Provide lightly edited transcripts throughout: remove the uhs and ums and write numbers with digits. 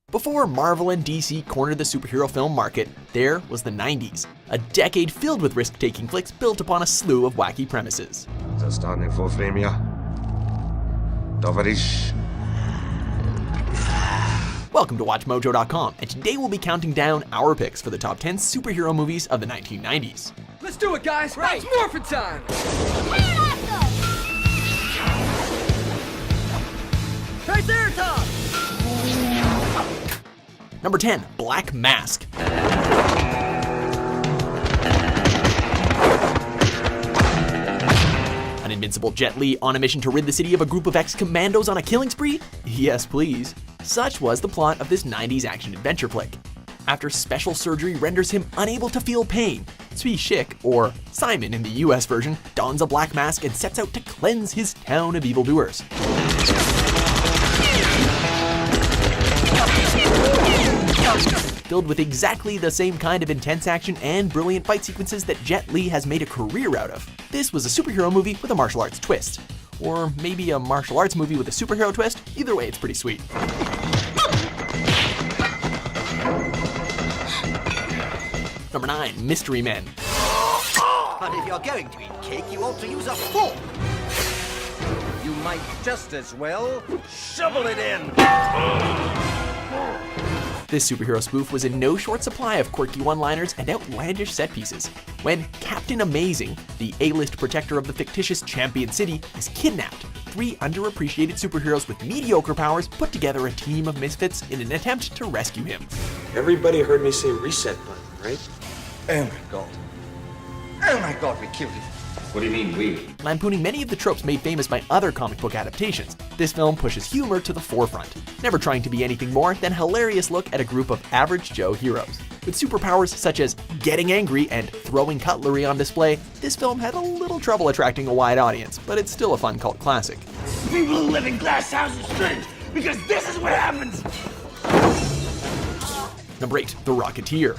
Before Marvel and DC cornered the superhero film market, there was the 90s, a decade filled with risk-taking flicks built upon a slew of wacky premises. Zastanę w Wremia. Towarzysz. Welcome to WatchMojo.com, and today we'll be counting down our picks for the top 10 superhero movies of the 1990s. Let's do it, guys! Right. It's morphin' time! Triceratops! Number 10, Black Mask. An invincible Jet Li on a mission to rid the city of a group of ex-commandos on a killing spree? Yes, please. Such was the plot of this 90s action-adventure flick. After special surgery renders him unable to feel pain, Zvi Schick, or Simon in the US version, dons a black mask and sets out to cleanse his town of evildoers. Filled with exactly the same kind of intense action and brilliant fight sequences that Jet Li has made a career out of. This was a superhero movie with a martial arts twist. Or maybe a martial arts movie with a superhero twist. Either way, it's pretty sweet. Number 9, Mystery Men. But if you're going to eat cake, you ought to use a fork. You might just as well shovel it in. This superhero spoof was in no short supply of quirky one-liners and outlandish set pieces. When Captain Amazing, the A-list protector of the fictitious Champion City, is kidnapped, three underappreciated superheroes with mediocre powers put together a team of misfits in an attempt to rescue him. Everybody heard me say reset button, right? Oh my god. Oh my god, we killed him. What do you mean, we? Lampooning many of the tropes made famous by other comic book adaptations, this film pushes humor to the forefront, never trying to be anything more than a hilarious look at a group of average Joe heroes. With superpowers such as getting angry and throwing cutlery on display, this film had a little trouble attracting a wide audience, but it's still a fun cult classic. People who live in glass houses are strange, because this is what happens! Number 8, The Rocketeer.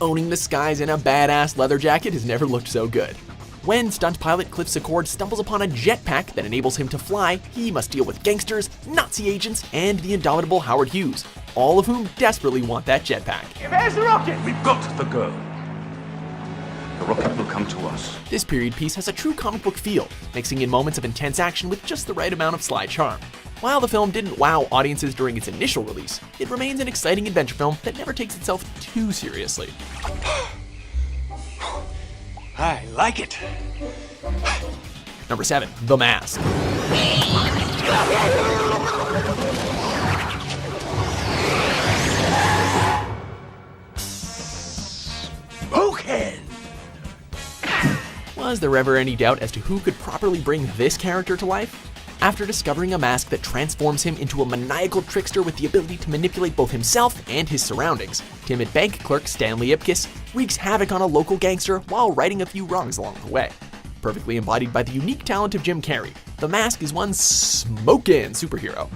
Owning the skies in a badass leather jacket has never looked so good. When stunt pilot Cliff Secord stumbles upon a jetpack that enables him to fly, he must deal with gangsters, Nazi agents, and the indomitable Howard Hughes, all of whom desperately want that jetpack. There's the rocket! We've got the girl. The rocket will come to us. This period piece has a true comic book feel, mixing in moments of intense action with just the right amount of sly charm. While the film didn't wow audiences during its initial release, it remains an exciting adventure film that never takes itself too seriously. I like it. Number 7, The Mask. Smokehead! Was there ever any doubt as to who could properly bring this character to life? After discovering a mask that transforms him into a maniacal trickster with the ability to manipulate both himself and his surroundings, timid bank clerk Stanley Ipkiss wreaks havoc on a local gangster while righting a few wrongs along the way. Perfectly embodied by the unique talent of Jim Carrey, The Mask is one smokin' superhero.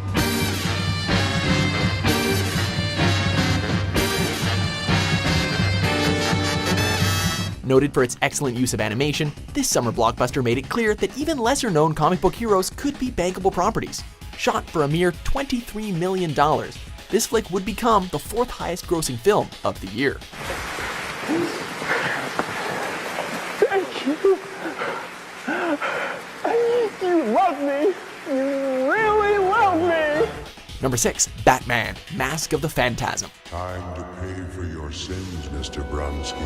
Noted for its excellent use of animation, this summer blockbuster made it clear that even lesser-known comic book heroes could be bankable properties. Shot for a mere $23 million, this flick would become the 4th highest-grossing film of the year. Thank you. You love me. You really love me. Number 6, Batman, Mask of the Phantasm. Time to pay for your sins, Mr. Bronski.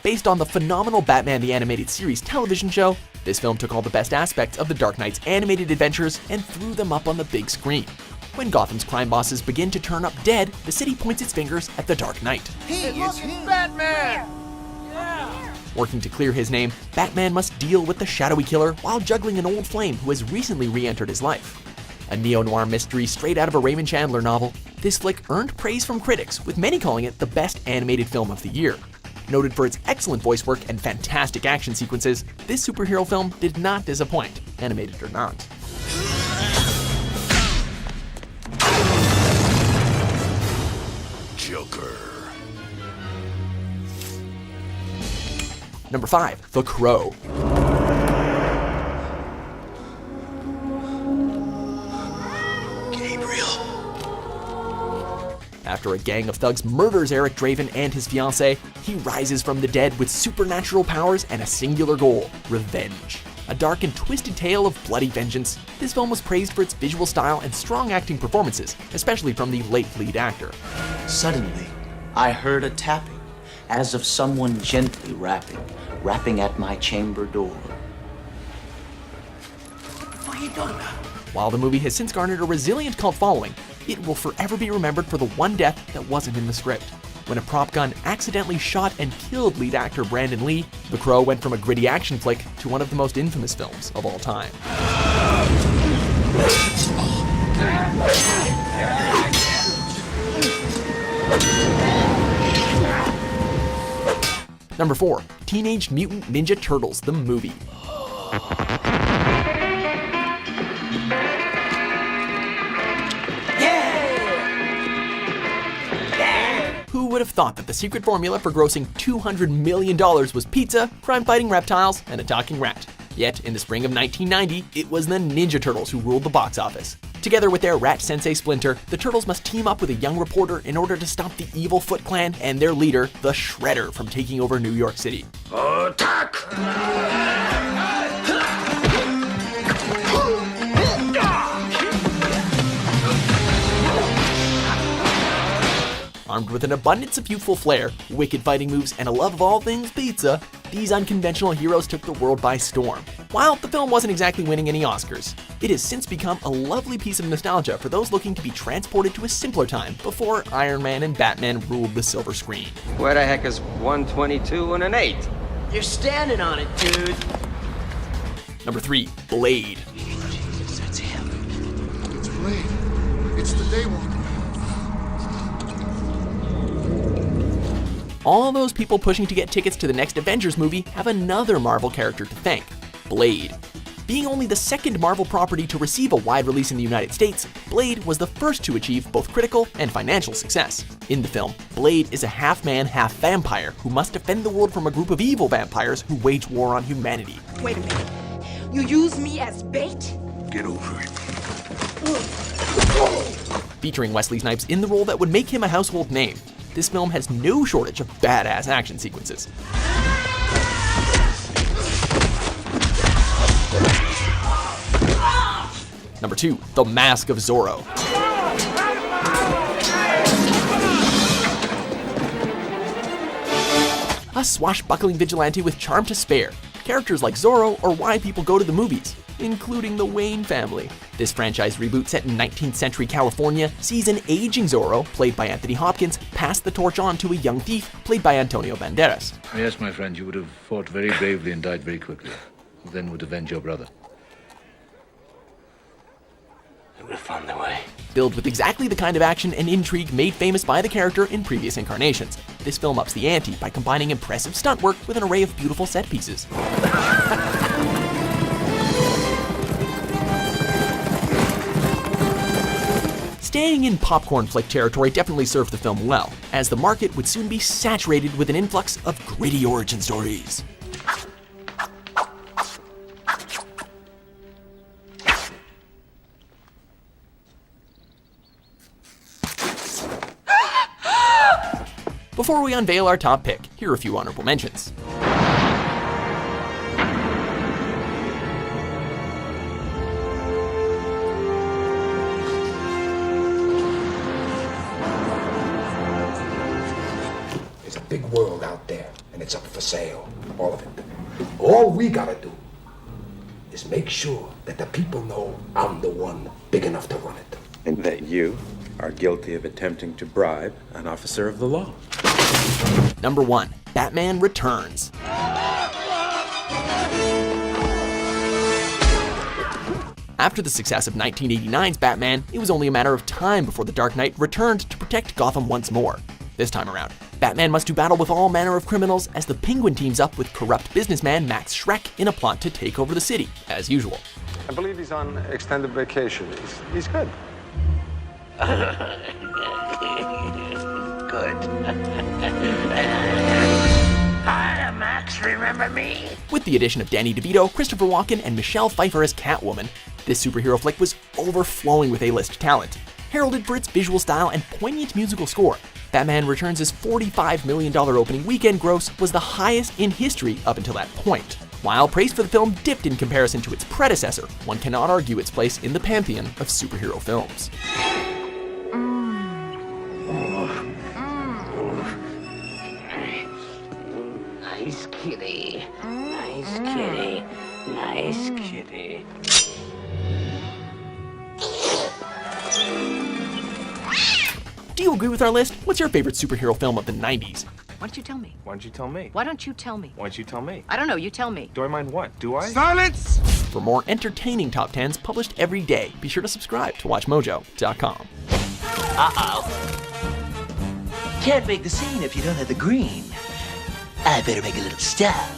Based on the phenomenal Batman the Animated Series television show, this film took all the best aspects of the Dark Knight's animated adventures and threw them up on the big screen. When Gotham's crime bosses begin to turn up dead, the city points its fingers at the Dark Knight. Batman! Working to clear his name, Batman must deal with the shadowy killer while juggling an old flame who has recently re-entered his life. A neo-noir mystery straight out of a Raymond Chandler novel, this flick earned praise from critics, with many calling it the best animated film of the year. Noted for its excellent voice work and fantastic action sequences, this superhero film did not disappoint, animated or not. Joker. Number 5. The Crow. After a gang of thugs murders Eric Draven and his fiancée, he rises from the dead with supernatural powers and a singular goal: revenge. A dark and twisted tale of bloody vengeance, this film was praised for its visual style and strong acting performances, especially from the late lead actor. Suddenly, I heard a tapping, as of someone gently rapping at my chamber door. What the fuck are you talking about? While the movie has since garnered a resilient cult following, it will forever be remembered for the one death that wasn't in the script. When a prop gun accidentally shot and killed lead actor Brandon Lee, The Crow went from a gritty action flick to one of the most infamous films of all time. Number 4. Teenage Mutant Ninja Turtles, the movie. Who would have thought that the secret formula for grossing $200 million was pizza, crime-fighting reptiles, and a talking rat? Yet, in the spring of 1990, it was the Ninja Turtles who ruled the box office. Together with their rat sensei Splinter, the Turtles must team up with a young reporter in order to stop the evil Foot Clan and their leader, the Shredder, from taking over New York City. Attack! Armed with an abundance of youthful flair, wicked fighting moves, and a love of all things pizza, these unconventional heroes took the world by storm. While the film wasn't exactly winning any Oscars, it has since become a lovely piece of nostalgia for those looking to be transported to a simpler time before Iron Man and Batman ruled the silver screen. Where the heck is 122 and an 8? You're standing on it, dude. Number 3. Blade. Jesus, that's him. It's Blade. It's the Daywalker. All those people pushing to get tickets to the next Avengers movie have another Marvel character to thank: Blade. Being only the second Marvel property to receive a wide release in the United States, Blade was the first to achieve both critical and financial success. In the film, Blade is a half-man, half-vampire who must defend the world from a group of evil vampires who wage war on humanity. Wait a minute. You use me as bait? Get over it. Featuring Wesley Snipes in the role that would make him a household name, this film has no shortage of badass action sequences. Number 2. The Mask of Zorro. A swashbuckling vigilante with charm to spare. Characters like Zorro are why people go to the movies, including the Wayne family. This franchise reboot set in 19th century California sees an aging Zorro, played by Anthony Hopkins, pass the torch on to a young thief, played by Antonio Banderas. Yes, my friend, you would have fought very bravely and died very quickly. Who then would avenge your brother? They would have found their way. Filled with exactly the kind of action and intrigue made famous by the character in previous incarnations, this film ups the ante by combining impressive stunt work with an array of beautiful set pieces. Staying in popcorn flick territory definitely served the film well, as the market would soon be saturated with an influx of gritty origin stories. Before we unveil our top pick, here are a few honorable mentions. There's a big world out there, and it's up for sale, all of it. All we gotta do is make sure that the people know I'm the one big enough to run it. And that you are guilty of attempting to bribe an officer of the law. Number 1. Batman Returns. After the success of 1989's Batman, it was only a matter of time before the Dark Knight returned to protect Gotham once more. This time around, Batman must do battle with all manner of criminals as the Penguin teams up with corrupt businessman Max Schreck in a plot to take over the city, as usual. I believe he's on extended vacation. He's good. Good. I am Max remember me? With the addition of Danny DeVito, Christopher Walken, and Michelle Pfeiffer as Catwoman, this superhero flick was overflowing with A-list talent. Heralded for its visual style and poignant musical score, Batman Returns' $45 million opening weekend gross was the highest in history up until that point. While praise for the film dipped in comparison to its predecessor, one cannot argue its place in the pantheon of superhero films. Nice kitty. Nice kitty. Nice kitty. Do you agree with our list? What's your favorite superhero film of the 90s? Why don't you tell me? Why don't you tell me? Why don't you tell me? Why don't you tell me? I don't know, you tell me. Do I mind what? Do I? Silence! For more entertaining top 10s published every day, be sure to subscribe to WatchMojo.com. Can't make the scene if you don't have the green. I better make a little stop.